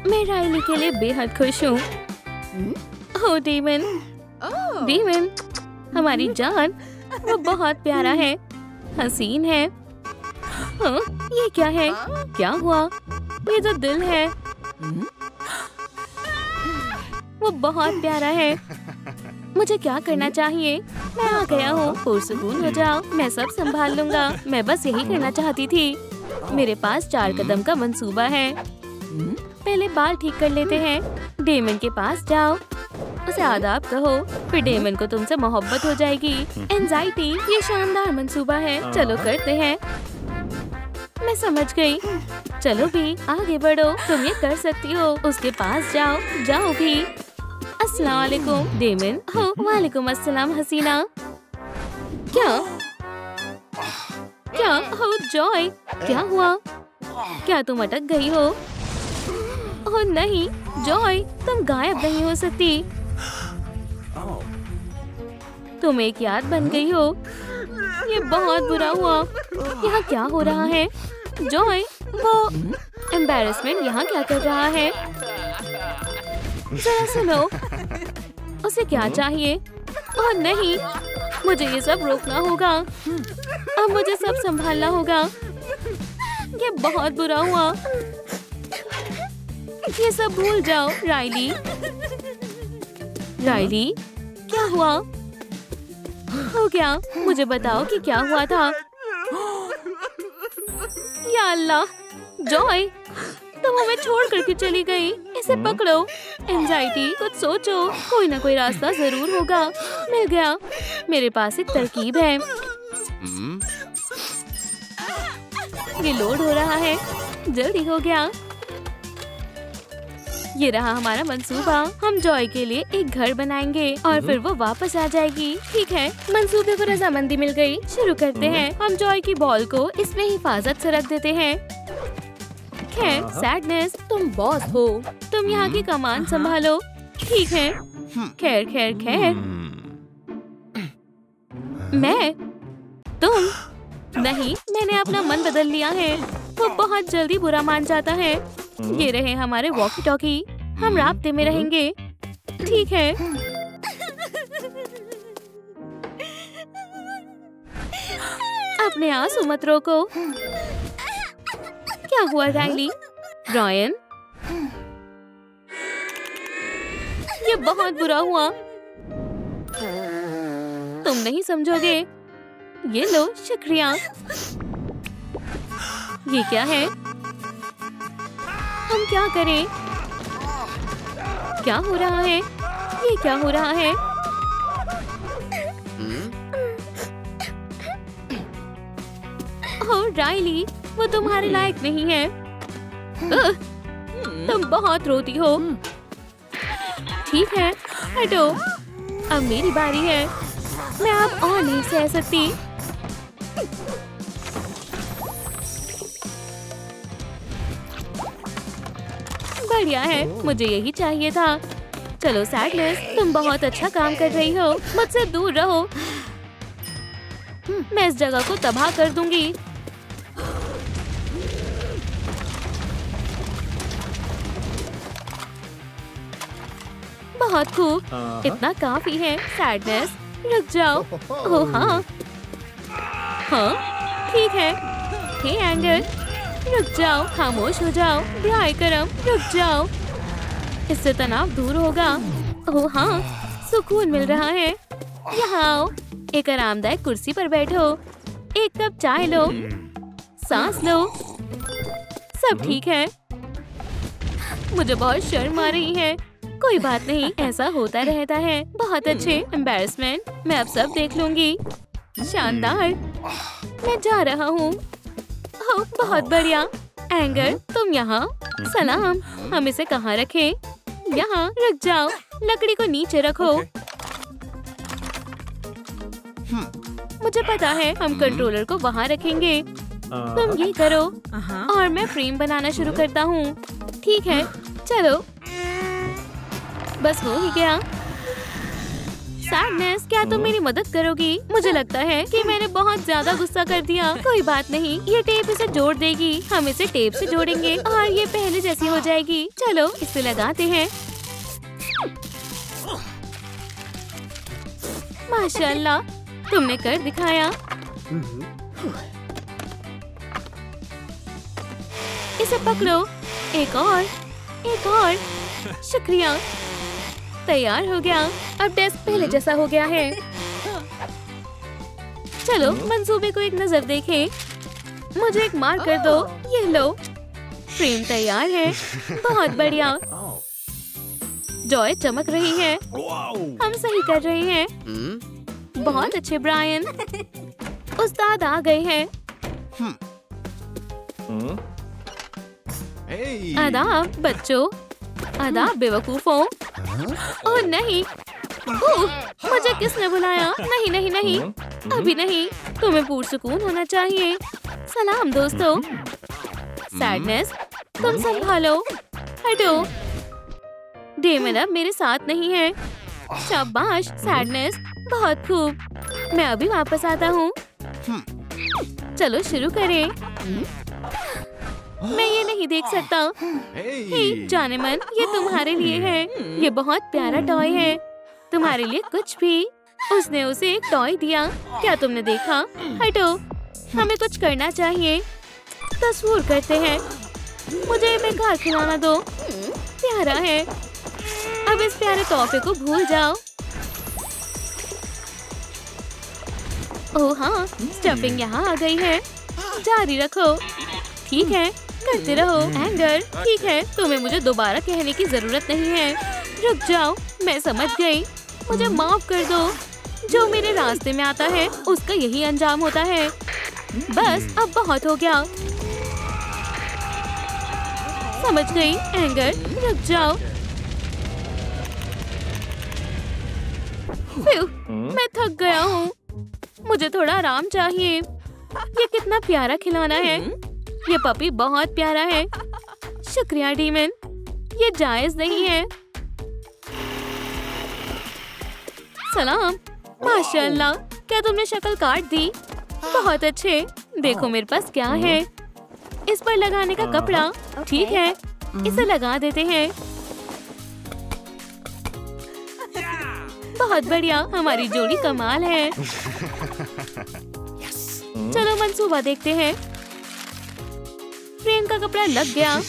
मैं राइली के लिए बेहद खुश हूँ। ओह डेमन, डेमन हमारी जान, वो बहुत प्यारा है, हसीन है। हाँ, ये क्या है? क्या हुआ? ये तो दिल है। वो बहुत प्यारा है। मुझे क्या करना चाहिए? मैं आ गया हूँ। पुरसुकून हो जाओ, मैं सब संभाल लूंगा। मैं बस यही करना चाहती थी। मेरे पास 4 कदम का मंसूबा है। पहले बाल ठीक कर लेते हैं। डेमन के पास जाओ, उसे आदाब कहो, फिर डेमन को तुमसे मोहब्बत हो जाएगी। एंजाइटी, ये शानदार मंसूबा है। चलो करते हैं। मैं समझ गई। चलो भी आगे बढ़ो, तुम ये कर सकती हो। उसके पास जाओ, जाओ भी। अस्सलाम वालेकुम डेमन। हो वालेकुम अस्सलाम हसीना। क्या क्या हो जॉय, क्या हुआ? क्या तुम अटक गई हो? ओह नहीं जॉय, तुम गायब नहीं हो सकती। तुम एक याद बन गई हो। ये बहुत बुरा हुआ। यहाँ क्या हो रहा है? जॉय, वो एम्बैरेसमेंट यहाँ क्या कर रहा है? जरा सुनो, उसे क्या चाहिए? ओह नहीं, मुझे ये सब रोकना होगा। अब मुझे सब संभालना होगा। ये बहुत बुरा हुआ। ये सब भूल जाओ राइली। राइली, क्या हुआ? हो गया, मुझे बताओ कि क्या हुआ था। या अल्लाह, जॉय, तुम हमें छोड़ करके चली गई। इसे पकड़ो। एंजाइटी, कुछ सोचो, कोई ना कोई रास्ता जरूर होगा। मिल गया, मेरे पास एक तरकीब है। ये लोड हो रहा है, जल्दी हो गया। ये रहा हमारा मंसूबा। हम जॉय के लिए एक घर बनाएंगे और फिर वो वापस आ जाएगी। ठीक है, मंसूबे को रजामंदी मिल गई। शुरू करते हैं। हम जॉय की बॉल को इसमें हिफाजत से रख देते हैं। खैर सैडनेस, तुम बॉस हो, तुम यहाँ की कमान संभालो। ठीक है। खैर खैर खैर, मैं, तुम नहीं, मैंने अपना मन बदल लिया है। वो बहुत जल्दी बुरा मान जाता है। ये रहे हमारे वॉकी टॉकी, हम राब्ते में रहेंगे। ठीक है। अपने आंसू मत रोको। क्या हुआ राइली? ब्रायन, ये बहुत बुरा हुआ। तुम नहीं समझोगे। ये लो, शुक्रिया। ये क्या है? हम क्या करें? क्या हो रहा है? ये क्या हो रहा है? ओह राइली, वो तुम्हारे लायक नहीं है। तुम बहुत रोती हो। ठीक है, हटो। अब मेरी बारी है। मैं अब और नहीं सह सकती। बढ़िया है, मुझे यही चाहिए था। चलो सैडनेस, तुम बहुत अच्छा काम कर रही हो। मुझसे दूर रहो। मैं इस जगह को तबाह कर दूंगी। बहुत खूब, इतना काफी है। सैडनेस, रुक जाओ। ओह हाँ हाँ, ठीक है। हे एंगर, रुक जाओ, खामोश हो जाओ। ब्राय करम, रुक जाओ। इससे तनाव दूर होगा। ओह हाँ, सुकून मिल रहा है। यहाँ आओ, एक आरामदायक कुर्सी पर बैठो। एक कप चाय लो, सांस लो। सब ठीक है। मुझे बहुत शर्म आ रही है। कोई बात नहीं, ऐसा होता रहता है। बहुत अच्छे, एम्बैरेसमेंट, मैं अब सब देख लूंगी। शानदार, मैं जा रहा हूँ। ओह बहुत बढ़िया। एंगर, तुम यहाँ। सलाम, हम इसे कहाँ रखें? यहाँ, रुक जाओ। लकड़ी को नीचे रखो। मुझे पता है, हम कंट्रोलर को वहाँ रखेंगे। तुम ये करो और मैं फ्रेम बनाना शुरू करता हूँ। ठीक है, चलो। बस हो ही गया। सैडनेस, क्या तुम मेरी मदद करोगी? मुझे लगता है कि मैंने बहुत ज्यादा गुस्सा कर दिया। कोई बात नहीं, ये टेप इसे जोड़ देगी। हम इसे टेप से जोड़ेंगे और ये पहले जैसी हो जाएगी। चलो इसे लगाते हैं। माशाल्लाह, तुमने कर दिखाया। इसे पकड़ो। एक और। शुक्रिया, तैयार हो गया। अब डेस्क पहले जैसा हो गया है। चलो मंसूबे को एक नजर देखें। मुझे एक मार्क कर दो। ये लो, फ्रेम तैयार है। बहुत बढ़िया। जॉय चमक रही है। हम सही कर रहे हैं। बहुत अच्छे ब्रायन। उस्ताद आ गए हैं। आदाब बच्चों। आदाब बेवकूफों। ओह नहीं, मुझे किसने बुलाया? नहीं नहीं नहीं, अभी नहीं। तुम्हें पुरसुकून होना चाहिए। सलाम दोस्तों। सैडनेस, तुम संभालो। हटो। डेमन अब मेरे साथ नहीं है। शाबाश सैडनेस, बहुत खूब। मैं अभी वापस आता हूँ। चलो शुरू करें। मैं ये नहीं देख सकता। हे जाने मन, ये तुम्हारे लिए है। ये बहुत प्यारा टॉय है। तुम्हारे लिए कुछ भी। उसने उसे एक टॉय दिया। क्या तुमने देखा? हटो, हमें कुछ करना चाहिए। तस्वीर करते हैं। मुझे बेकार खिलाना दो। प्यारा है। अब इस प्यारे तोहफे को भूल जाओ। ओह हाँ, स्टफिंग यहाँ आ गई है। जारी रखो। ठीक है, करते रहो। एंगर, ठीक है, तुम्हें मुझे दोबारा कहने की जरूरत नहीं है। रुक जाओ, मैं समझ गई। मुझे माफ कर दो। जो मेरे रास्ते में आता है उसका यही अंजाम होता है। बस अब बहुत हो गया। समझ गई। एंगर, रुक जाओ। मैं थक गया हूँ। मुझे थोड़ा आराम चाहिए। ये कितना प्यारा खिलौना है। ये पपी बहुत प्यारा है। शुक्रिया डीमन, ये जायज नहीं है। सलाम। माशाल्लाह, क्या तुमने शक्ल काट दी? बहुत अच्छे। देखो मेरे पास क्या है। इस पर लगाने का कपड़ा। ठीक है, इसे लगा देते हैं। बहुत बढ़िया, हमारी जोड़ी कमाल है। चलो मंसूबा देखते हैं। फ्रेम का कपड़ा लग गया।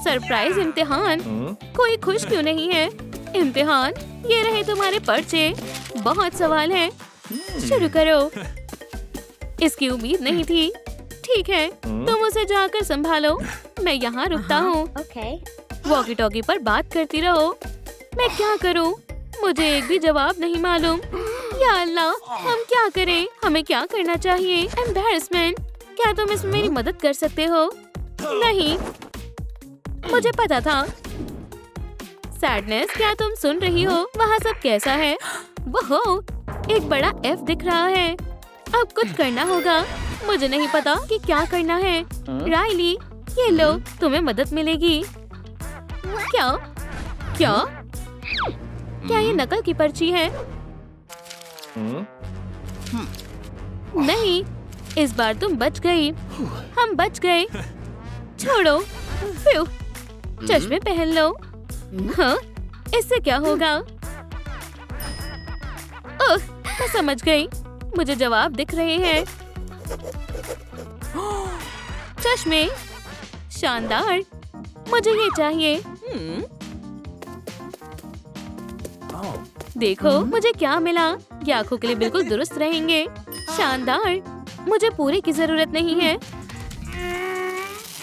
सरप्राइज इम्तिहान। कोई खुश क्यों नहीं है? इम्तिहान, ये रहे तुम्हारे पर्चे। बहुत सवाल हैं। शुरू करो। इसकी उम्मीद नहीं थी। ठीक है, तुम उसे जाकर संभालो। मैं यहाँ रुकता हूँ। वॉकी टॉकी पर बात करती रहो। मैं क्या करूँ? मुझे एक भी जवाब नहीं मालूम। या अल्लाह, हम क्या करें? हमें क्या करना चाहिए? एम्बैरेसमेंट। क्या तुम इसमें मेरी मदद कर सकते हो? नहीं, मुझे पता था। सैडनेस, क्या तुम सुन रही हो? वहाँ सब कैसा है? वो एक बड़ा F दिख रहा है। अब कुछ करना होगा। मुझे नहीं पता कि क्या करना है। राइली, ये लो, तुम्हें मदद मिलेगी। क्या? क्या? क्या ये नकल की पर्ची है? नहीं, इस बार तुम बच गई। हम बच गए। छोड़ो। चश्मे पहन लो। हाँ, इससे क्या होगा? ओह, मैं समझ गई। मुझे जवाब दिख रहे हैं। चश्मे, शानदार। मुझे ये चाहिए। देखो मुझे क्या मिला। ये आंखों के लिए बिल्कुल दुरुस्त रहेंगे। शानदार। मुझे पूरे की जरूरत नहीं है।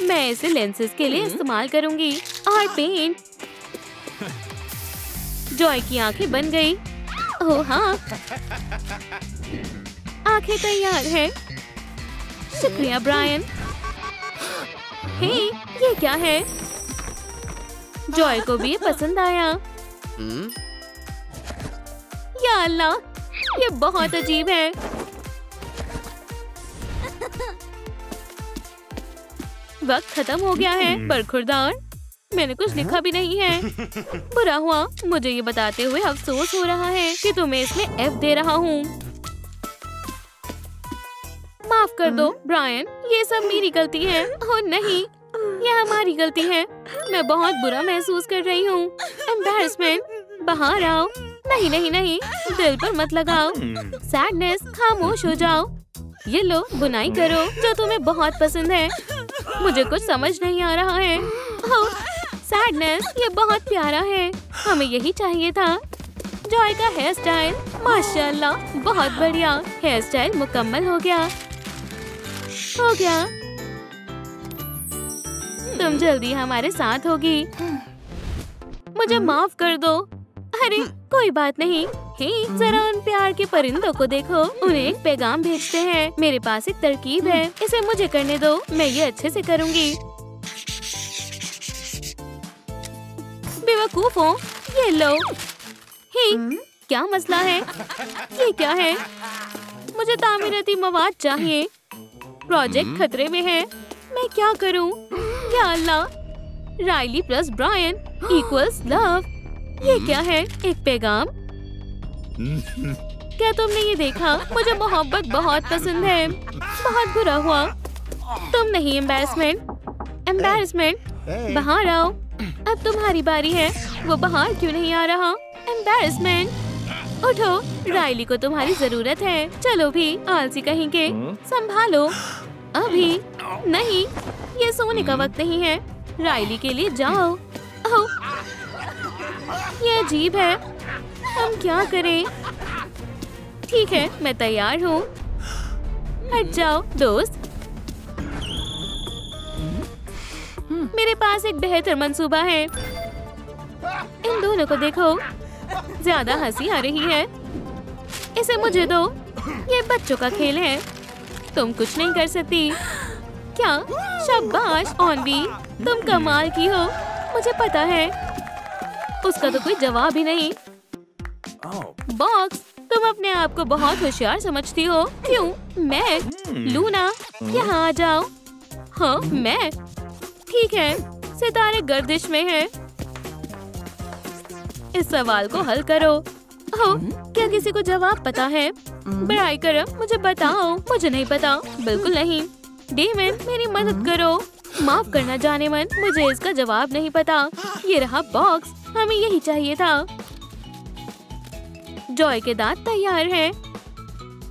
मैं इसे लेंसेज के लिए इस्तेमाल करूंगी। और पेंट। जॉय की आंखें बन गई। ओह हाँ, आंखें तैयार हैं। शुक्रिया ब्रायन। हे, ये क्या है? जॉय को भी ये पसंद आया। या अल्लाह, ये बहुत अजीब है। वक्त खत्म हो गया है। बरखुरदार, मैंने कुछ लिखा भी नहीं है। बुरा हुआ, मुझे ये बताते हुए अफसोस हो रहा है कि तुम्हें इसमें F दे रहा हूँ। माफ कर दो ब्रायन, ये सब मेरी गलती है। ओह नहीं, यह हमारी गलती है। मैं बहुत बुरा महसूस कर रही हूँ। एम्बैरेसमेंट, बाहर आओ। नहीं नहीं नहीं, दिल पर मत लगाओ। सैडनेस, खामोश हो जाओ। ये लो, बुनाई करो जो तुम्हें बहुत पसंद है। मुझे कुछ समझ नहीं आ रहा है। ओह सैडनेस, ये बहुत प्यारा है। हमें यही चाहिए था। जॉय का हेयर स्टाइल, माशाल्लाह, बहुत बढ़िया। हेयर स्टाइल मुकम्मल हो गया। तुम जल्दी हमारे साथ होगी। मुझे माफ कर दो। अरे कोई बात नहीं। हे, जरा उन प्यार के परिंदों को देखो। उन्हें एक पैगाम भेजते हैं। मेरे पास एक तरकीब है, इसे मुझे करने दो। मैं ये अच्छे से करूँगी। बेवकूफ हो, ये लो। हे, क्या मसला है? ये क्या है? मुझे तामीराती मवाद चाहिए। प्रोजेक्ट खतरे में है। मैं क्या करूं? या अल्लाह! Riley plus Brian equals love. ये क्या है? एक पैगाम? क्या तुमने ये देखा? मुझे मोहब्बत बहुत पसंद है। बहुत बुरा हुआ। तुम नहीं। एम्बैरेसमेंट, बाहर आओ। अब तुम्हारी बारी है। वो बाहर क्यों नहीं आ रहा? एम्बैरेसमेंट, उठो। राइली को तुम्हारी जरूरत है। चलो भी, आलसी कहेंगे। संभालो। अभी नहीं, ये सोने का वक्त नहीं है। राइली के लिए जाओ। ओह, ये अजीब है। हम क्या करें? ठीक है, मैं तैयार हूँ। हट जाओ दोस्त। मेरे पास एक बेहतर मंसूबा है। इन दोनों को देखो, ज्यादा हंसी आ रही है। इसे मुझे दो। ये बच्चों का खेल है। तुम कुछ नहीं कर सकती। क्या? शाबाश ऑनवी, तुम कमाल की हो। मुझे पता है। उसका तो कोई जवाब ही नहीं। बॉक्स, तुम अपने आप को बहुत होशियार समझती हो। क्यों? मैं? लूना, यहाँ आ जाओ। हाँ, मैं। ठीक है, सितारे गर्दिश में हैं। इस सवाल को हल करो। ओह, क्या किसी को जवाब पता है? बड़ाई करो, मुझे बताओ। मुझे नहीं पता, बिल्कुल नहीं। डेमन, मेरी मदद करो। माफ करना जाने मन, मुझे इसका जवाब नहीं पता। ये रहा बॉक्स, हमें यही चाहिए था। जॉय के दांत तैयार हैं।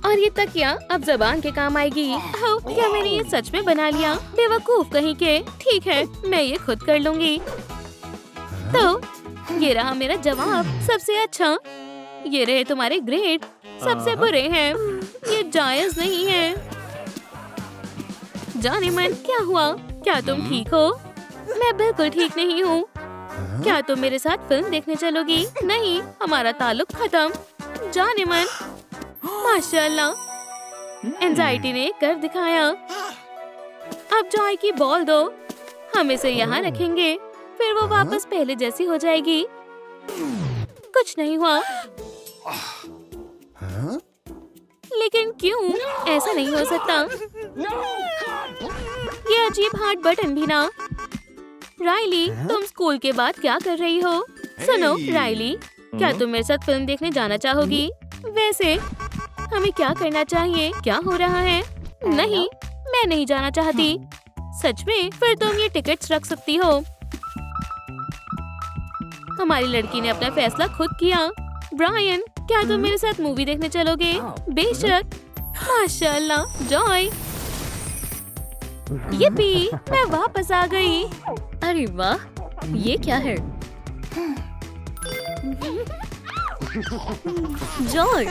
और ये तकिया अब जबान के काम आएगी। ओह, क्या मैंने ये सच में बना लिया? बेवकूफ कहीं के। ठीक है, मैं ये खुद कर लूंगी। तो ये रहा मेरा जवाब, सबसे अच्छा। ये रहे तुम्हारे ग्रेड, सबसे बुरे हैं। ये जायज नहीं है। जाने मन, क्या हुआ? क्या तुम ठीक हो? मैं बिल्कुल ठीक नहीं हूँ। क्या तुम मेरे साथ फिल्म देखने चलोगी? नहीं, हमारा ताल्लुक खत्म। जाने मन, माशाल्लाह, एंजाइटी ने कर दिखाया। अब जॉय की बॉल दो। हम इसे यहाँ रखेंगे, फिर वो वापस पहले जैसी हो जाएगी। कुछ नहीं हुआ। लेकिन क्यों? ऐसा नहीं हो सकता। ये अजीब हार्ट बटन भी ना। राइली, तुम स्कूल के बाद क्या कर रही हो? सुनो राइली, क्या तुम मेरे साथ फिल्म देखने जाना चाहोगी? वैसे हमें क्या करना चाहिए? क्या हो रहा है? नहीं, मैं नहीं जाना चाहती। सच में? फिर तुम ये टिकट्स रख सकती हो। हमारी लड़की ने अपना फैसला खुद किया। ब्रायन, क्या तुम मेरे साथ मूवी देखने चलोगे? बेशक। माशाल्लाह, जॉय। yippee, मैं वापस आ गई। अरे वाह, ये क्या है? जॉय,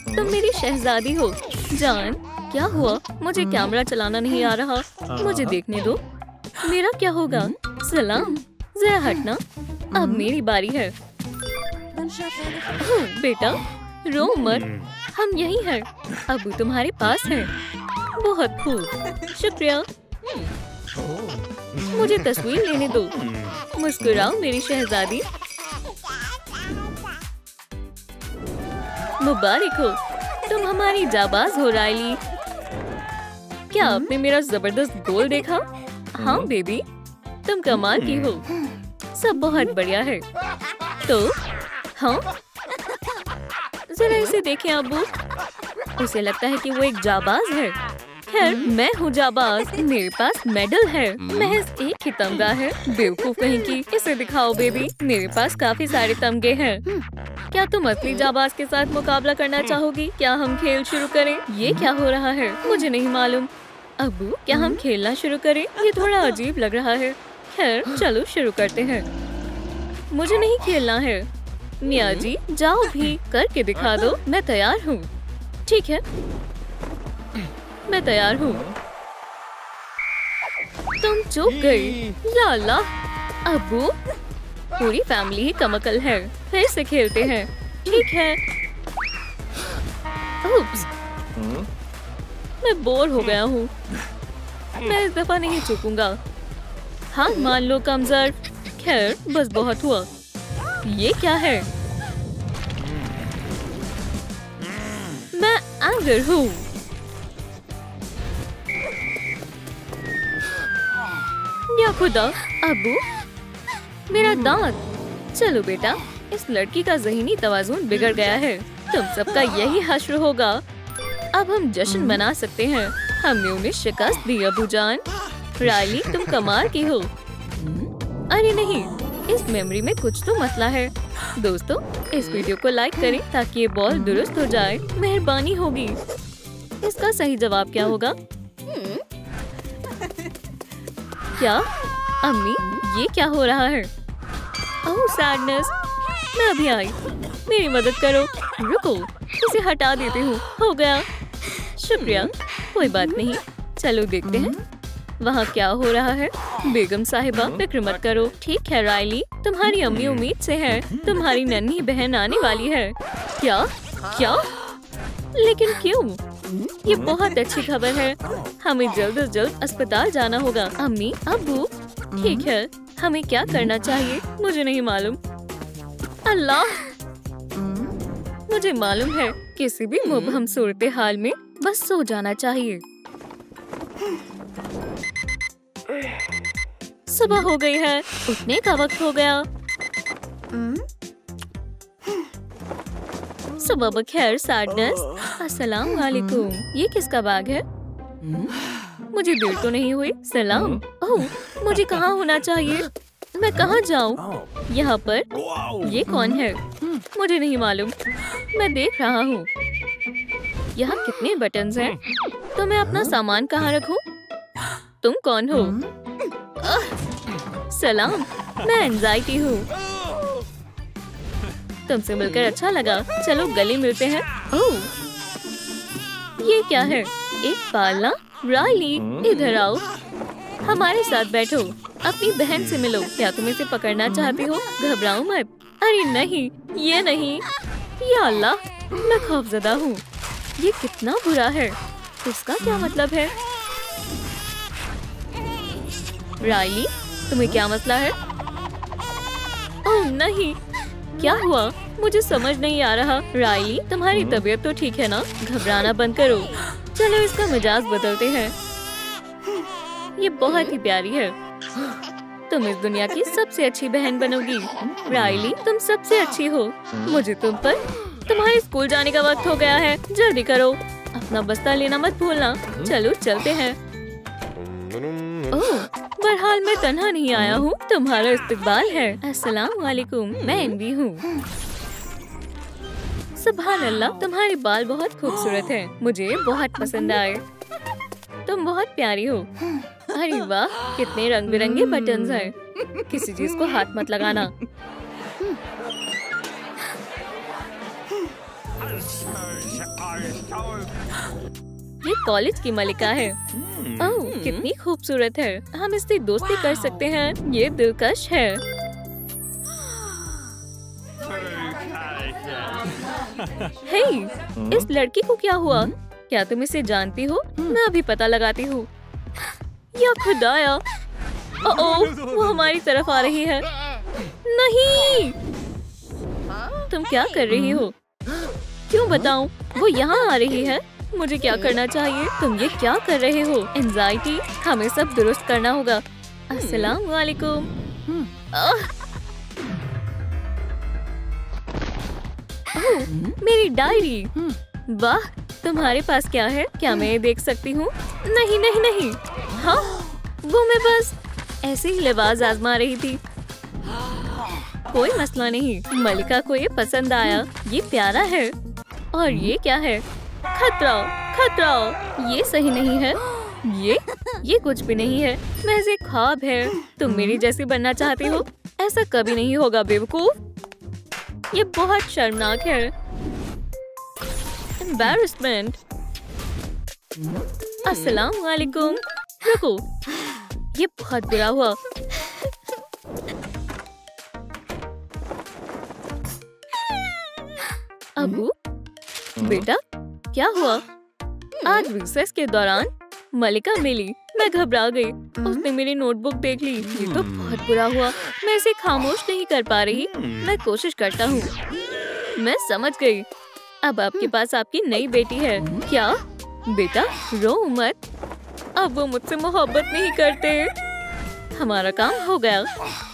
तुम मेरी शहजादी हो। जान, क्या हुआ? मुझे कैमरा चलाना नहीं आ रहा। मुझे देखने दो। मेरा क्या होगा? सलाम, जरा हटना। अब मेरी बारी है। बेटा, रो मत, हम यही हैं। अबू तुम्हारे पास है। बहुत खूब, शुक्रिया। मुझे तस्वीर लेने दो। मुस्कुराओ मेरी शहजादी। मुबारक हो, तुम हमारी जाबाज हो राइली। क्या आपने मेरा जबरदस्त गोल देखा? हाँ बेबी, तुम कमाल की हो। सब बहुत बढ़िया है। तो हाँ, जरा इसे देखें अब्बू। उसे लगता है कि वो एक जाबाज है। खैर, मैं हूँ जाबाज। मेरे पास मेडल है। महज एक ही तमगा है। बेवकूफ कहीं की। इसे दिखाओ बेबी। मेरे पास काफी सारे तमगे हैं। क्या तुम असली जाबाज के साथ मुकाबला करना चाहोगी? क्या हम खेल शुरू करें? ये क्या हो रहा है? मुझे नहीं मालूम। अब्बू, क्या हम खेलना शुरू करें? ये थोड़ा अजीब लग रहा है। खैर, चलो शुरू करते हैं। मुझे नहीं खेलना है। मिया जी, जाओ भी, करके दिखा दो। मैं तैयार हूँ। ठीक है, मैं तैयार हूँ। तुम चूक गई। लाला, अब्बू, पूरी फैमिली ही कमकल है। फिर से खेलते हैं। ठीक है। उप्स, मैं बोर हो गया हूँ। मैं इस दफा नहीं चूकूंगा। हाँ, मान लो कमजोर। खैर, बस बहुत हुआ। ये क्या है? मैं एंगर हूँ। या खुदा, अब्बू, मेरा दांत। चलो बेटा, इस लड़की का ज़हनी तवाज़ुन बिगड़ गया है। तुम सबका यही हश्र होगा। अब हम जश्न मना सकते हैं। हमने उन्हें शिकस्त दी अबू जान। रायली, तुम कमाल की हो। अरे नहीं, इस मेमोरी में कुछ तो मसला है। दोस्तों, इस वीडियो को लाइक करें ताकि ये बॉल दुरुस्त हो जाए। मेहरबानी होगी। इसका सही जवाब क्या होगा? क्या? अम्मी, ये क्या हो रहा है? ओह सैडनेस, मैं अभी आई। मेरी मदद करो। रुको, इसे हटा देती हूँ। हो गया। शुक्रिया। कोई बात नहीं। चलो देखते हैं वहाँ क्या हो रहा है। बेगम साहिबा, फिक्र मत करो। ठीक है रायली, तुम्हारी अम्मी उम्मीद से है। तुम्हारी नन्ही बहन आने वाली है। क्या? क्या? लेकिन क्यों? ये बहुत अच्छी खबर है। हमें जल्द से जल्द अस्पताल जाना होगा। अम्मी, अब्बू, ठीक है, हमें क्या करना चाहिए? मुझे नहीं मालूम। अल्लाह, मुझे मालूम है, किसी भी मुबहम सूरत हाल में बस सो जाना चाहिए। सुबह हो गई है। उठने का वक्त हो गया। सुबह बखैर सैडनेस। अस्सलाम वालेकुम। ये किसका बैग है? मुझे देर तो नहीं हुई। सलाम। ओह, मुझे कहाँ होना चाहिए? मैं कहाँ जाऊँ? यहाँ पर? ये कौन है? मुझे नहीं मालूम। मैं देख रहा हूँ। यहाँ कितने बटन्स हैं? तो मैं अपना सामान कहाँ रखूँ? तुम कौन हो? सलाम, मैं एंजाइटी हूँ। तुमसे मिलकर अच्छा लगा। चलो गले मिलते हैं। ओह, ये क्या है? एक पालना? रायली, इधर आओ। हमारे साथ बैठो। अपनी बहन से मिलो। क्या तुम इसे पकड़ना चाहती हो? घबराओ मत। अरे नहीं, ये नहीं। या अल्लाह, मैं खौफजदा हूँ। ये कितना बुरा है। इसका क्या मतलब है? रायली, तुम्हें क्या मसला है? ओह नहीं, क्या हुआ? मुझे समझ नहीं आ रहा। रायली, तुम्हारी तबीयत तो ठीक है ना? घबराना बंद करो। चलो इसका मिजाज बदलते हैं। ये बहुत ही प्यारी है। तुम इस दुनिया की सबसे अच्छी बहन बनोगी। रायली, तुम सबसे अच्छी हो। मुझे तुम पर। तुम्हारे स्कूल जाने का वक्त हो गया है। जल्दी करो। अपना बस्ता लेना मत भूलना। चलो चलते हैं। ओह, बहरहाल मैं तन्हा नहीं आया हूँ। तुम्हारा इस्तकबाल है। अस्सलाम वालेकुम, मैं एनवी हूँ। सुभान अल्लाह, तुम्हारे बाल बहुत खूबसूरत हैं। मुझे बहुत पसंद आए। तुम बहुत प्यारी हो। अरे वाह, कितने रंग बिरंगे बटन्स हैं। किसी चीज को हाथ मत लगाना। ये कॉलेज की मलिका है। ओह, कितनी खूबसूरत है। हम इससे दोस्ती कर सकते हैं। ये दिलकश है। हे, इस लड़की को क्या हुआ? क्या तुम इसे जानती हो? मैं अभी पता लगाती हूँ। या खुदाया, ओह, वो हमारी तरफ आ रही है। नहीं, तुम क्या कर रही हो? क्यों बताऊं? वो यहाँ आ रही है। मुझे क्या करना चाहिए? तुम ये क्या कर रहे हो? एंजाइटी, हमें सब दुरुस्त करना होगा। अस्सलाम वालेकुम। ओह, मेरी डायरी। वाह, तुम्हारे पास क्या है? क्या मैं ये देख सकती हूँ? नहीं नहीं नहीं। हाँ, वो मैं बस ऐसे ही लिबास आजमा रही थी। कोई मसला नहीं, मलिका को ये पसंद आया। ये प्यारा है। और ये क्या है? खतरा, खतरा। ये सही नहीं है। ये कुछ भी नहीं है। महज एक ख्वाब है। तुम मेरी जैसी बनना चाहती हो? ऐसा कभी नहीं होगा बेवकूफ। ये बहुत शर्मनाक है। एम्बैरेसमेंट। अस्सलाम वालेकुम। रुको, ये बहुत बुरा हुआ। अबू, बेटा, क्या हुआ? आज रिसेस के दौरान मलिका मिली। मैं घबरा गई। उसने मेरी नोटबुक देख ली। ये तो बहुत बुरा हुआ। मैं इसे खामोश नहीं कर पा रही। मैं कोशिश करता हूँ। मैं समझ गई। अब आपके पास आपकी नई बेटी है। क्या? बेटा, रो मत। अब वो मुझसे मोहब्बत नहीं करते। हमारा काम हो गया।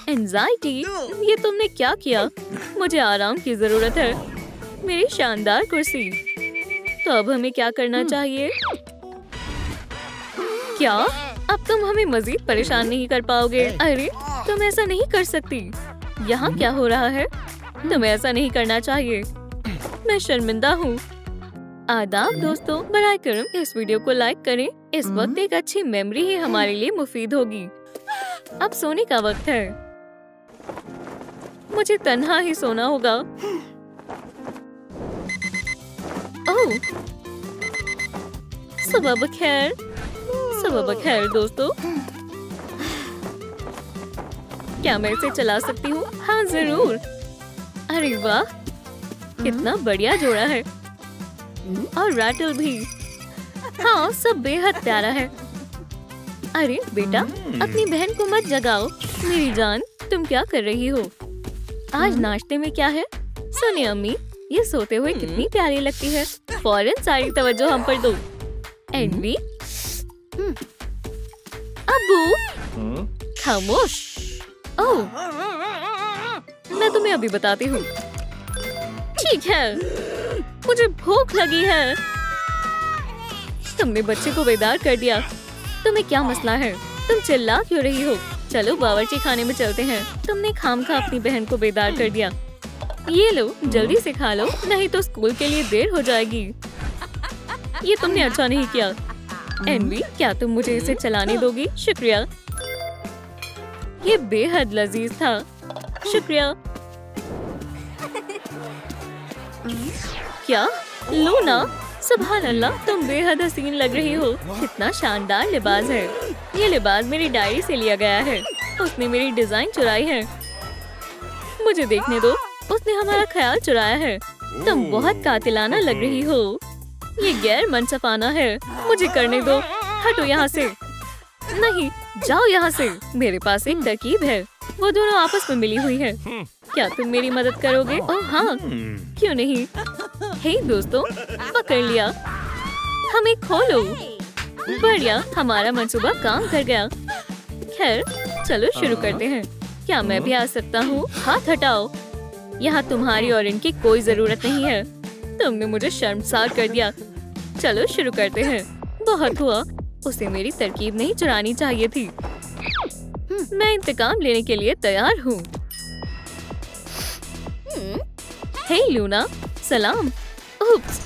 एंजाइटी, ये तुमने क्या किया? मुझे आराम की जरूरत है। मेरी शानदार कुर्सी। तो अब हमें क्या करना चाहिए? क्या अब तुम हमें मजीद परेशान नहीं कर पाओगे? अरे, तुम ऐसा नहीं कर सकती। यहाँ क्या हो रहा है? तुम्हें ऐसा नहीं करना चाहिए। मैं शर्मिंदा हूँ। आदाब दोस्तों, बराए करम इस वीडियो को लाइक करें। इस वक्त एक अच्छी मेमोरी ही हमारे लिए मुफीद होगी। अब सोने का वक्त है। मुझे तन्हा ही सोना होगा। ओह, सुबह बखैर। सुबह बखैर दोस्तों। क्या मैं इसे चला सकती हूँ? हाँ जरूर। अरे वाह, कितना बढ़िया जोड़ा है। और रैटल भी। हाँ, सब बेहद प्यारा है। अरे बेटा, अपनी बहन को मत जगाओ। मेरी जान, तुम क्या कर रही हो? आज नाश्ते में क्या है? सुनिए अम्मी, ये सोते हुए कितनी प्यारी लगती है। फौरन सारी तवज्जो हम पर दो। एनवी, अब्बू, खामोश। ओह, मैं तुम्हें अभी बताती हूँ। ठीक है, मुझे भूख लगी है। तुमने बच्चे को बेदार कर दिया। तुम्हें क्या मसला है? तुम चिल्ला क्यों रही हो? चलो बावर्ची खाने में चलते हैं। तुमने खामखा अपनी बहन को बेदार कर दिया। ये लो, जल्दी से खा लो, नहीं तो स्कूल के लिए देर हो जाएगी। ये तुमने अच्छा नहीं किया। एनवी, क्या तुम मुझे इसे चलाने दोगी? शुक्रिया। ये बेहद लजीज था। शुक्रिया। क्या? लूना, सुभान अल्लाह, तुम बेहद हसीन लग रही हो। कितना शानदार लिबास है। ये लिबास मेरी डायरी से लिया गया है। उसने मेरी डिजाइन चुराई है। मुझे देखने दो। उसने हमारा ख्याल चुराया है। तुम बहुत कातिलाना लग रही हो। ये गैर मनसफाना है। मुझे करने दो। हटो यहाँ से। नहीं, जाओ यहाँ से। मेरे पास एक तरकीब है। वो दोनों आपस में मिली हुई है। क्या तुम मेरी मदद करोगे? ओह हाँ, क्यों नहीं। हे दोस्तों, पकड़ लिया। हमें खोलो। बढ़िया, हमारा मंसूबा काम कर गया। खैर, चलो शुरू करते हैं। क्या मैं भी आ सकता हूँ? हाथ हटाओ। यहाँ तुम्हारी और इनकी कोई जरूरत नहीं है। तुमने मुझे शर्मसार कर दिया। चलो शुरू करते हैं। बहुत हुआ। उसे मेरी तरकीब नहीं चुरानी चाहिए थी। मैं इंतकाम लेने के लिए तैयार हूँ। हे लूना, सलाम। उप्स।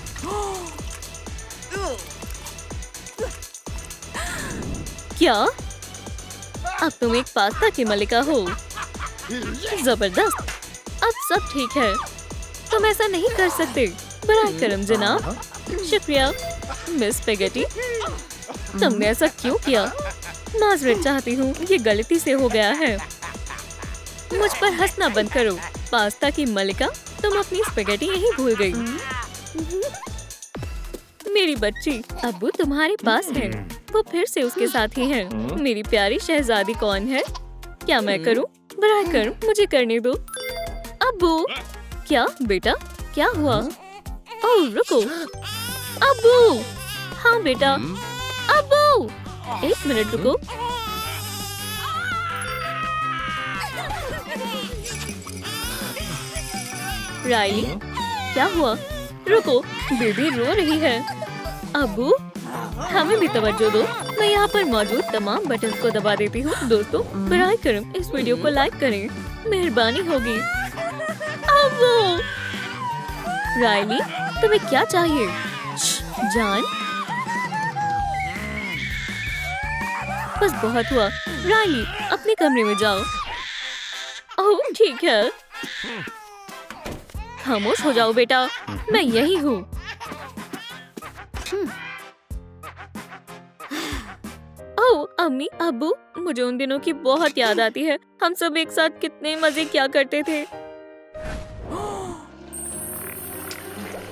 क्या? अब तुम एक पास्ता की मलिका हो। जबरदस्त। अब सब ठीक है। तुम ऐसा नहीं कर सकते। बराए करम जनाब। शुक्रिया मिस स्पेगेटी। तुमने ऐसा क्यों किया? माजरत चाहती हूँ, ये गलती से हो गया है। मुझ पर हंसना बंद करो। पास्ता की मलिका, तुम अपनी स्पेगेटी यहीं भूल गई। मेरी बच्ची, अब्बू तुम्हारे पास है। वो फिर से उसके साथ ही है। मेरी प्यारी शहजादी कौन है? क्या मैं करूँ? बराए करम, मुझे करने दो। अब्बू। क्या बेटा, क्या हुआ? ओह रुको। अब्बू। हाँ बेटा। अब्बू, एक मिनट रुको। राइली, क्या हुआ? रुको, बेबी रो रही है। अब्बू, हमें भी तवज्जो दो। मैं यहाँ पर मौजूद तमाम बटन्स को दबा देती हूँ। दोस्तों, बराए करम इस वीडियो को लाइक करें, मेहरबानी होगी। अब्बू! राइली, तुम्हें क्या चाहिए? जान, बस बहुत हुआ। राइली, अपने कमरे में जाओ। ओह, ठीक है। खामोश हो जाओ बेटा, मैं यही हूँ। ओह अम्मी, अब्बू, मुझे उन दिनों की बहुत याद आती है। हम सब एक साथ कितने मजे किया करते थे।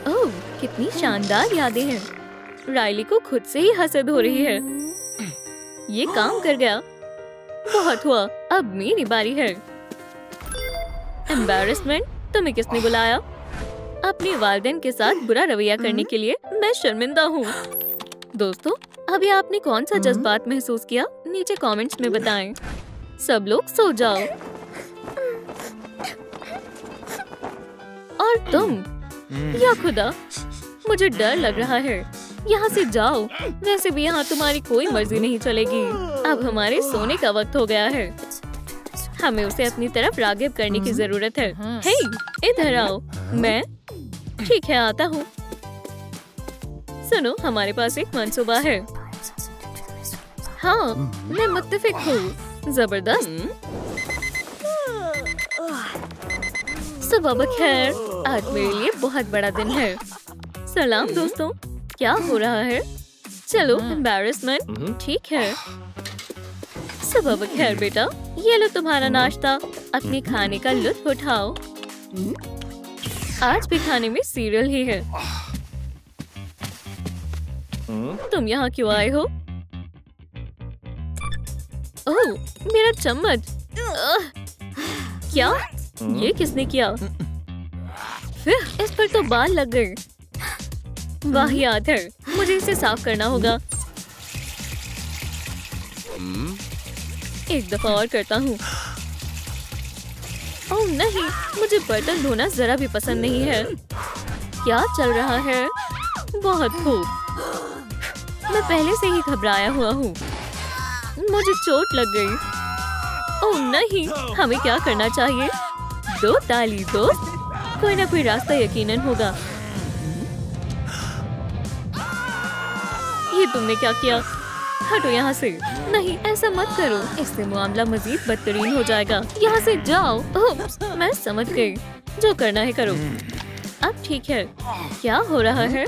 ओह, कितनी शानदार यादें हैं। राइली को खुद से ही हसद हो रही है। ये काम कर गया। बहुत हुआ, अब मेरी बारी है। एम्बैरेसमेंट, तुम्हें किसने बुलाया? अपने वालिदैन के साथ बुरा रवैया करने के लिए मैं शर्मिंदा हूँ। दोस्तों, अभी आपने कौन सा जज्बात महसूस किया? नीचे कमेंट्स में बताएं। सब लोग सो जाओ। और तुम, या खुदा, मुझे डर लग रहा है। यहाँ से जाओ। वैसे भी यहाँ तुम्हारी कोई मर्जी नहीं चलेगी। अब हमारे सोने का वक्त हो गया है। हमें उसे अपनी तरफ रागिब करने की जरूरत है। हे, इधर आओ। मैं ठीक है, आता हूँ। सुनो, हमारे पास एक मंसूबा है। हाँ, मैं मुत्तफिक हूँ। जबरदस्त। सुबह बखैर, आज मेरे लिए बहुत बड़ा दिन है। सलाम दोस्तों, क्या हो रहा है? चलो, एम्बैरेसमेंट, ठीक है। सुबह बखैर बेटा, ये लो तुम्हारा नाश्ता। अपने खाने का लुत्फ उठाओ। आज भी खाने में सीरियल ही है। तुम यहाँ क्यों आए हो? ओह, मेरा चम्मच। क्या? ये किसने किया? फिर इस पर तो बाल लग गए। वाहियात है, मुझे इसे साफ करना होगा। एक दफा और करता हूँ। ओह नहीं, मुझे बर्तन धोना जरा भी पसंद नहीं है। क्या चल रहा है? बहुत खूब। मैं पहले से ही घबराया हुआ हूँ। मुझे चोट लग गई। ओह नहीं, हमें क्या करना चाहिए? दो ताली दो। कोई ना कोई रास्ता यकीनन होगा। ये तुमने क्या किया? हटो यहाँ से। नहीं, ऐसा मत करो, इससे मामला मजीद बदतरीन हो जाएगा। यहाँ से जाओ। ओह, मैं समझ गई। जो करना है करो। अब ठीक है। क्या हो रहा है?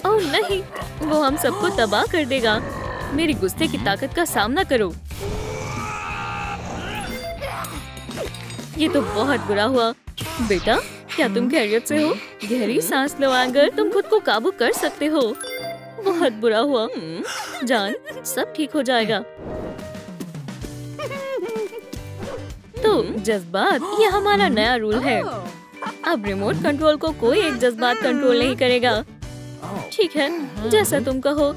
ओह नहीं, वो हम सबको तबाह कर देगा। मेरी गुस्से की ताकत का सामना करो। ये तो बहुत बुरा हुआ। बेटा, क्या तुम खैरियत से हो? गहरी सांस लो एंगर, तुम खुद को काबू कर सकते हो। बहुत बुरा हुआ। जान, सब ठीक हो जाएगा। तो जज्बात, ये हमारा नया रूल है। अब रिमोट कंट्रोल को कोई एक जज्बात कंट्रोल नहीं करेगा। ठीक है, जैसा तुम कहो।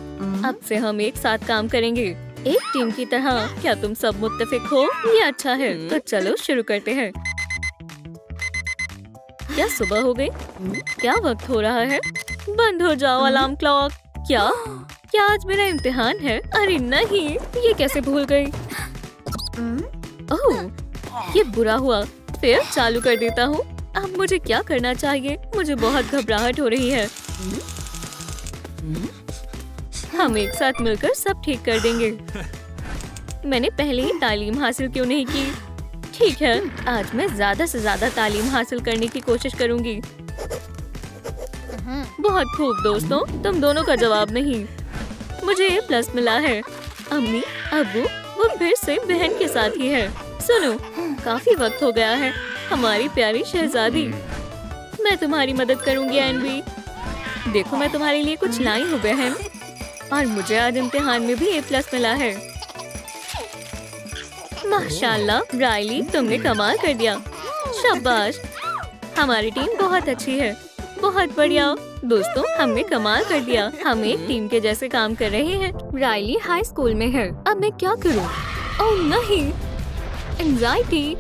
अब से हम एक साथ काम करेंगे, एक टीम की तरह। क्या तुम सब मुत्तफिक हो? ये अच्छा है। तो चलो शुरू करते हैं। क्या सुबह हो गई? क्या वक्त हो रहा है? बंद हो जाओ अलार्म क्लॉक। क्या आज मेरा इम्तिहान है? अरे नहीं, ये कैसे भूल गई? ओह, ये बुरा हुआ। फिर चालू कर देता हूँ। अब मुझे क्या करना चाहिए? मुझे बहुत घबराहट हो रही है। हम एक साथ मिलकर सब ठीक कर देंगे। मैंने पहले ही तालीम हासिल क्यों नहीं की? ठीक है, आज मैं ज्यादा से ज्यादा तालीम हासिल करने की कोशिश करूंगी। बहुत खूब दोस्तों, तुम दोनों का जवाब नहीं। मुझे A+ मिला है। अम्मी, अब्बू, वो फिर से बहन के साथ ही है। सुनो, काफी वक्त हो गया है। हमारी प्यारी शहजादी, मैं तुम्हारी मदद करूंगी एनवी। देखो, मैं तुम्हारे लिए कुछ लाई हूँ बहन। और मुझे आज इम्तिहान में भी A+ मिला है। माशाल्लाह, राइली, तुमने कमाल कर दिया। शाबाश, हमारी टीम बहुत अच्छी है। बहुत बढ़िया दोस्तों, हमने कमाल कर दिया। हम एक टीम के जैसे काम कर रहे हैं। राइली हाई स्कूल में है। अब मैं क्या करूं? ओह नहीं, एंजाइटी।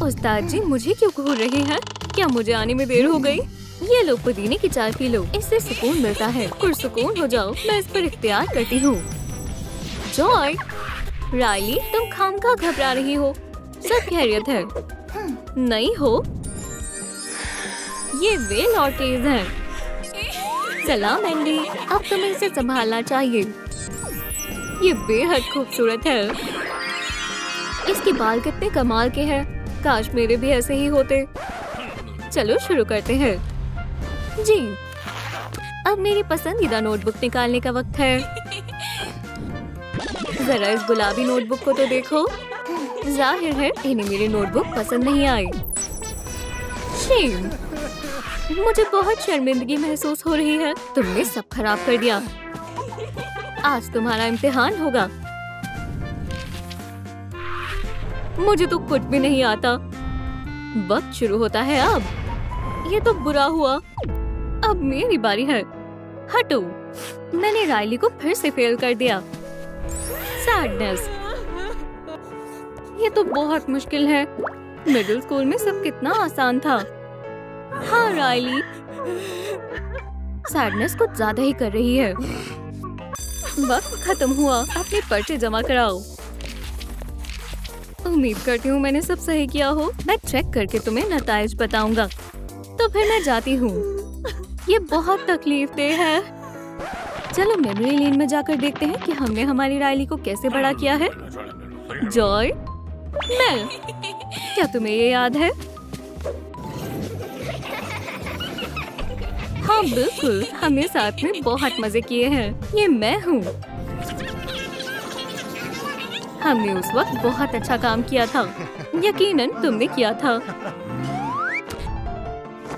उस्ताद जी मुझे क्यों घूर रहे हैं? क्या मुझे आने में देर हो गई? ये लो पुदीने की चाय पी लो, इससे सुकून मिलता है। पुरसुकून हो जाओ, मैं इस पर इख्तियार करती हूँ। जॉय, राइली तुम खामखा घबरा रही हो, सब खैरियत है? नहीं हो? ये वेल और तेज है। सलाम एंडी, अब तुम्हें इसे संभालना चाहिए। ये बेहद खूबसूरत है। इसके बाल कितने कमाल के हैं। काश मेरे भी ऐसे ही होते। चलो शुरू करते हैं। जी, अब मेरी पसंदीदा नोटबुक निकालने का वक्त है। जरा इस गुलाबी नोटबुक को तो देखो। जाहिर है इन्हें मेरी नोटबुक पसंद नहीं आई। शेम, मुझे बहुत शर्मिंदगी महसूस हो रही है। तुमने सब खराब कर दिया। आज तुम्हारा इम्तिहान होगा। मुझे तो कुछ भी नहीं आता। वक्त शुरू होता है अब। ये तो बुरा हुआ। अब मेरी बारी है। हटो, मैंने राइली को फिर से फेल कर दिया। सैडनेस, ये तो बहुत मुश्किल है। मिडिल स्कूल में सब कितना आसान था। हाँ राइली, सैडनेस कुछ ज्यादा ही कर रही है। वक्त खत्म हुआ, अपने पर्चे जमा कराओ। उम्मीद करती हूँ मैंने सब सही किया हो। मैं चेक करके तुम्हें नताइज बताऊंगा। तो फिर मैं जाती हूँ। ये बहुत तकलीफदेह है। चलो मेमोरी लेन में जाकर देखते हैं कि हमने हमारी राइली को कैसे बड़ा किया है। जॉय, मेल, क्या तुम्हें ये याद है? हाँ बिल्कुल, हमने साथ में बहुत मजे किए हैं। ये मैं हूँ। हमने उस वक्त बहुत अच्छा काम किया था। यकीनन तुमने किया था।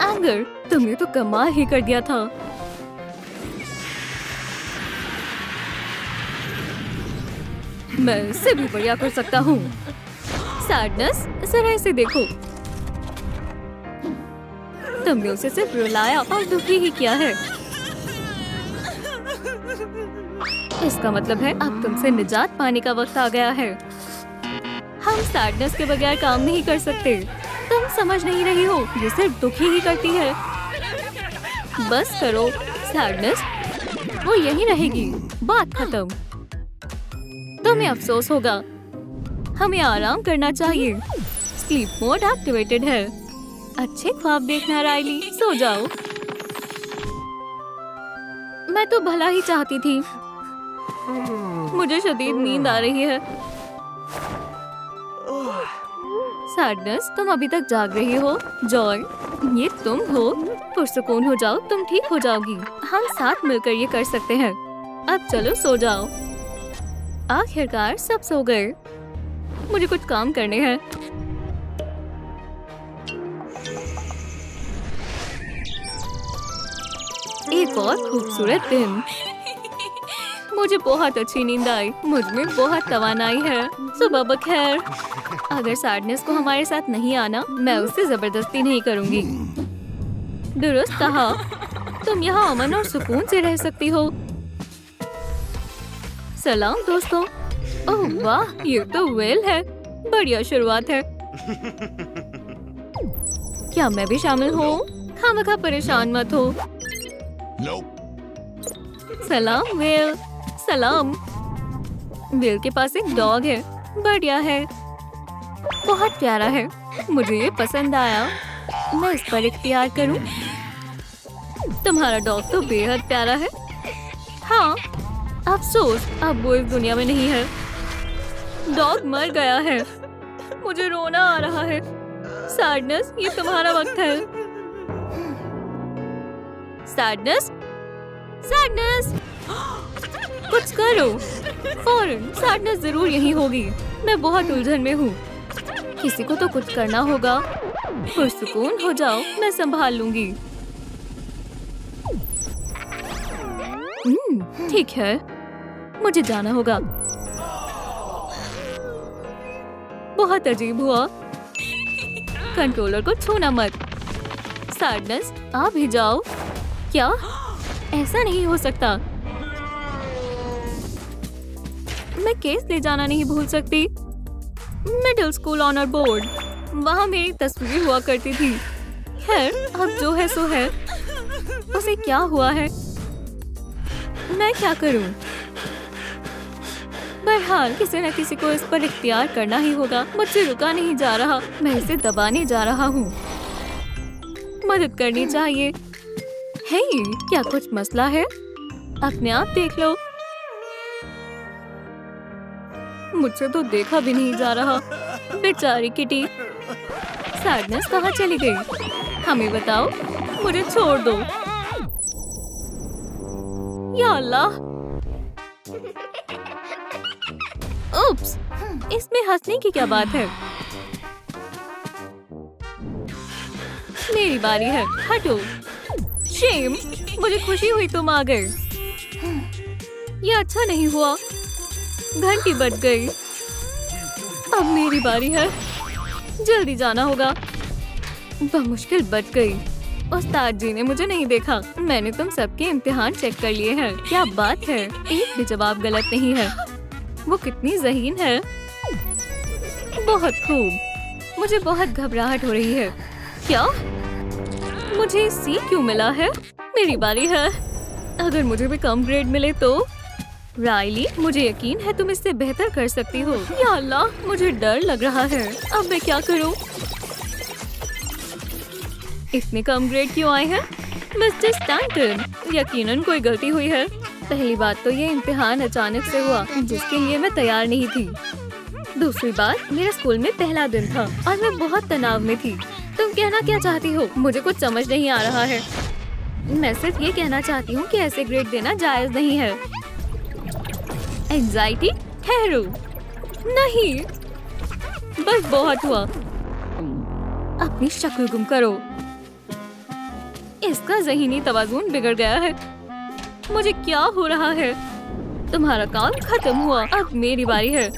एंगर, तुमने तो कमाल ही कर दिया था। मैं इससे भी बढ़िया कर सकता हूँ। सैडनेस, जरा इसे देखो। तुमने उसे सिर्फ रुलाया और दुखी ही किया है। इसका मतलब है अब तुमसे निजात पाने का वक्त आ गया है। हम सैडनेस के बगैर काम नहीं कर सकते। तुम समझ नहीं रही हो, ये सिर्फ दुखी ही करती है। बस करो सैडनेस, वो यही रहेगी। बात खत्म। तुम्हें अफसोस होगा। हमें आराम करना चाहिए। स्लीप मोड एक्टिवेटेड है। अच्छे ख्वाब देखना राइली, सो जाओ। मैं तो भला ही चाहती थी। मुझे शदीद नींद आ रही है। सैडनेस, तुम अभी तक जाग रही हो। जॉय, ये तुम हो। पुरसुकून हो जाओ, तुम ठीक हो जाओगी। हम साथ मिलकर ये कर सकते हैं। अब चलो सो जाओ। आखिरकार सब सो गए। मुझे कुछ काम करने हैं। एक और खूबसूरत दिन। मुझे बहुत अच्छी नींद आई। मुझ में बहुत तवानाई है। सुबह बखैर। अगर सैडनेस को हमारे साथ नहीं आना, मैं उससे जबरदस्ती नहीं करूंगी। दुरुस्त कहा। तुम यहाँ अमन और सुकून से रह सकती हो। सलाम दोस्तों। ओह वाह, ये तो वेल है। बढ़िया शुरुआत है। क्या मैं भी शामिल हूँ? खामखा परेशान मत हो। सलाम वेल। सलाम। वेल के पास एक डॉग है। बढ़िया है, बहुत प्यारा है। मुझे ये पसंद आया। मैं इस पर इख्तियार करूं। तुम्हारा डॉग तो बेहद प्यारा है। हाँ, अफसोस अब वो इस दुनिया में नहीं है। डॉग मर गया है। मुझे रोना आ रहा है। सैडनेस, ये तुम्हारा वक्त है। सैडनेस, सैडनेस, कुछ करो फौरन। सैडनेस जरूर यही होगी। मैं बहुत उलझन में हूँ। किसी को तो कुछ करना होगा। पुरसुकून हो जाओ, मैं संभाल लूंगी। ठीक है, मुझे जाना होगा। बहुत अजीब हुआ। कंट्रोलर को छूना मत। सैडनेस, आ भी जाओ। क्या? ऐसा नहीं हो सकता। मैं केस ले जाना नहीं भूल सकती। Middle school honour board. वहाँ मेरी तस्वीर हुआ करती थी। खैर, अब जो है सो है। उसे क्या हुआ है? मैं क्या करूं? बहरहाल किसी न किसी को इस पर इख्तियार करना ही होगा। मुझसे रुका नहीं जा रहा। मैं इसे दबाने जा रहा हूँ। मदद करनी चाहिए। हे, क्या कुछ मसला है? अपने आप देख लो। मुझसे तो देखा भी नहीं जा रहा। बेचारी किटी। सैडनेस कहाँ चली गई? हमें बताओ। मुझे छोड़ दो। या अल्लाह। उप्स, इसमें हंसने की क्या बात है? मेरी बारी है। हटो। शेम, मुझे खुशी हुई तुम आ गए। ये अच्छा नहीं हुआ। घंटी बज गई। अब मेरी बारी है। जल्दी जाना होगा। मुश्किल बच गई। उस्ताद जी ने मुझे नहीं देखा। मैंने तुम सबके इम्तिहान चेक कर लिए हैं। क्या बात है, एक भी जवाब गलत नहीं है। वो कितनी ज़हीन है। बहुत खूब। मुझे बहुत घबराहट हो रही है। क्या मुझे सी क्यों मिला है? मेरी बारी है। अगर मुझे भी कम ग्रेड मिले तो? राइली, मुझे यकीन है तुम इससे बेहतर कर सकती हो। या अल्लाह, मुझे डर लग रहा है। अब मैं क्या करूं? इतने कम ग्रेड क्यों आए हैं? मिस्टर स्टैंटन, यकीनन कोई गलती हुई है। पहली बात तो ये इम्तिहान अचानक से हुआ, जिसके लिए मैं तैयार नहीं थी। दूसरी बात, मेरा स्कूल में पहला दिन था और मैं बहुत तनाव में थी। तुम कहना क्या चाहती हो? मुझे कुछ समझ नहीं आ रहा है। मैं सिर्फ ये कहना चाहती हूँ कि ऐसे ग्रेड देना जायज नहीं है। एंजाइटी? ठहरो। नहीं, बस बहुत हुआ। अपनी शक्ल गुम करो। इसका ज़हीनी तवाज़ुन बिगड़ गया है। मुझे क्या हो रहा है? तुम्हारा काम खत्म हुआ। अब मेरी बारी है।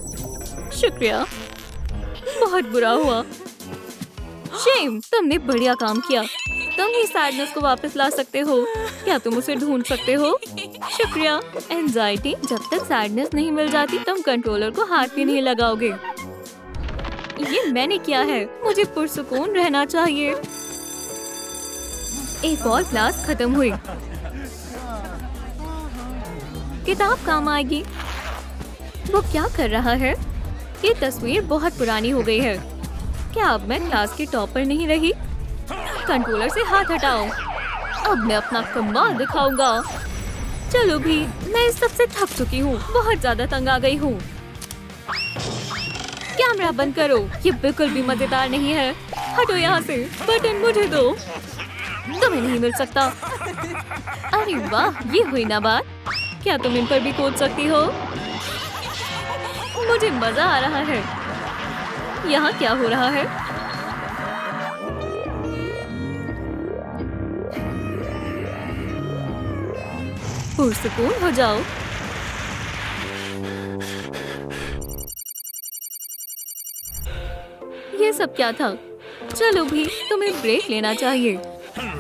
शुक्रिया। बहुत बुरा हुआ। शेम, तुमने बढ़िया काम किया। तुम ही सैडनेस को वापस ला सकते हो। क्या तुम उसे ढूंढ सकते हो? शुक्रिया। एंजाइटी, जब तक सैडनेस नहीं मिल जाती तुम कंट्रोलर को हाथ भी नहीं लगाओगे। ये मैंने किया है। मुझे पुरसुकून रहना चाहिए। एक और क्लास खत्म हुई। किताब काम आएगी। वो क्या कर रहा है? ये तस्वीर बहुत पुरानी हो गई है। क्या अब मैं क्लास की टॉपर नहीं रही? कंट्रोलर से हाथ हटाओ। अब मैं अपना कमाल दिखाऊंगा। चलो भी, मैं इस सबसे थक चुकी हूँ। बहुत ज्यादा तंग आ गई हूँ। कैमरा बंद करो। ये बिल्कुल भी मजेदार नहीं है। हटो यहाँ से। बटन मुझे दो। तुम्हें नहीं मिल सकता। अरे वाह, ये हुई ना बात। क्या तुम इन पर भी कूद सकती हो? मुझे मजा आ रहा है। यहाँ क्या हो रहा है? पुरसुकून हो जाओ। ये सब क्या था? चलो भी, तुम्हें ब्रेक लेना चाहिए।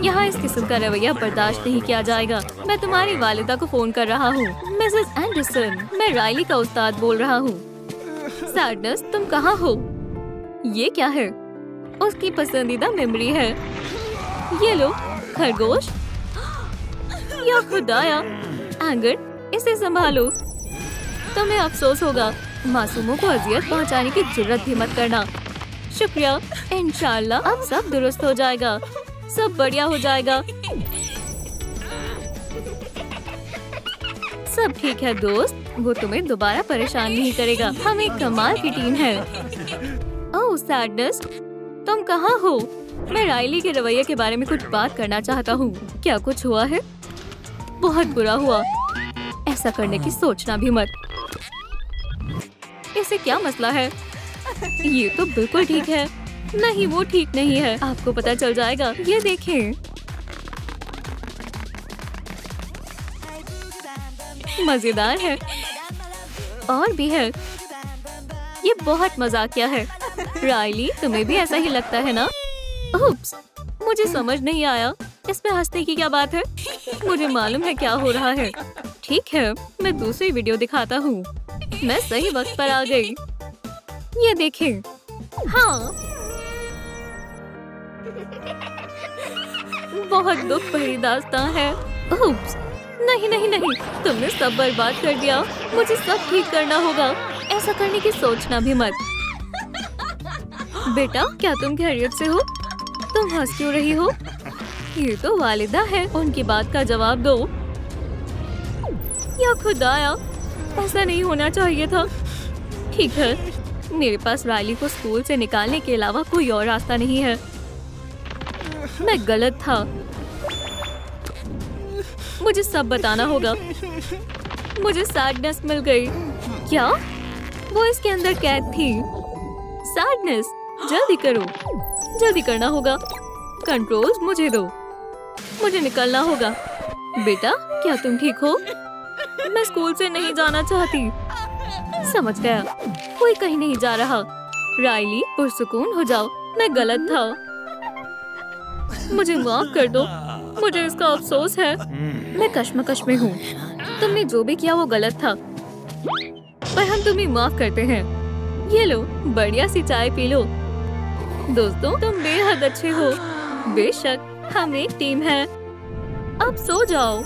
यहाँ इस किस्म का रवैया बर्दाश्त नहीं किया जाएगा। मैं तुम्हारी वालिदा को फोन कर रहा हूँ। मिसेस एंडरसन, मैं राइली का उस्ताद बोल रहा हूँ। सैडनेस, तुम कहाँ हो? ये क्या है? उसकी पसंदीदा मेमोरी है। ये लो, खरगोश। या खुदाया। एंगर, इसे संभालो। तुम्हें अफसोस होगा। मासूमों को अजियत पहुंचाने की जुर्रत भी मत करना। शुक्रिया। इंशाल्लाह अब सब दुरुस्त हो जाएगा। सब बढ़िया हो जाएगा। सब ठीक है दोस्त। वो तुम्हें दोबारा परेशान नहीं करेगा। हम एक कमाल की टीम है। ओह सैडनेस, तुम कहाँ हो? मैं राइली के रवैये के बारे में कुछ बात करना चाहता हूँ। क्या कुछ हुआ है? बहुत बुरा हुआ। ऐसा करने की सोचना भी मत। इसे क्या मसला है? ये तो बिल्कुल ठीक है। नहीं, वो ठीक नहीं है। आपको पता चल जाएगा। ये देखें। मजेदार है। और भी है। ये बहुत मजाकिया है। राइली, तुम्हें भी ऐसा ही लगता है ना? उप्स, मुझे समझ नहीं आया। इसमें हंसने की क्या बात है? मुझे मालूम है क्या हो रहा है। ठीक है, मैं दूसरी वीडियो दिखाता हूँ। मैं सही वक्त पर आ गई। ये देखें। हाँ, बहुत दुख भरी दास्तां है। उप्स, नहीं नहीं नहीं, तुमने सब बर्बाद कर दिया। मुझे सब ठीक करना होगा। ऐसा करने की सोचना भी मत। बेटा, क्या तुम खैरियत से हो? तुम हंस क्यों रही हो? ये तो वालिदा है, उनकी बात का जवाब दो। या खुदाया, ऐसा नहीं होना चाहिए था। ठीक है, मेरे पास रायली को स्कूल से निकालने के अलावा कोई और रास्ता नहीं है। मैं गलत था। मुझे सब बताना होगा। मुझे सैडनेस मिल गई। क्या? वो इसके अंदर कैद थी। सैडनेस, जल्दी करो, जल्दी करना होगा। कंट्रोल्स मुझे दो, मुझे निकलना होगा। बेटा, क्या तुम ठीक हो? मैं स्कूल से नहीं जाना चाहती। समझ गया, कोई कहीं नहीं जा रहा। रायली, पुरसुकून हो जाओ, मैं गलत था। मुझे माफ कर दो, मुझे इसका अफसोस है। मैं कश्मकश में हूँ। तुमने जो भी किया वो गलत था, पर हम तुम्हें माफ करते हैं। ये लो, बढ़िया सी चाय पी लो। दोस्तों, तुम बेहद अच्छे हो। बेशक, हम एक टीम है। अब सो जाओ।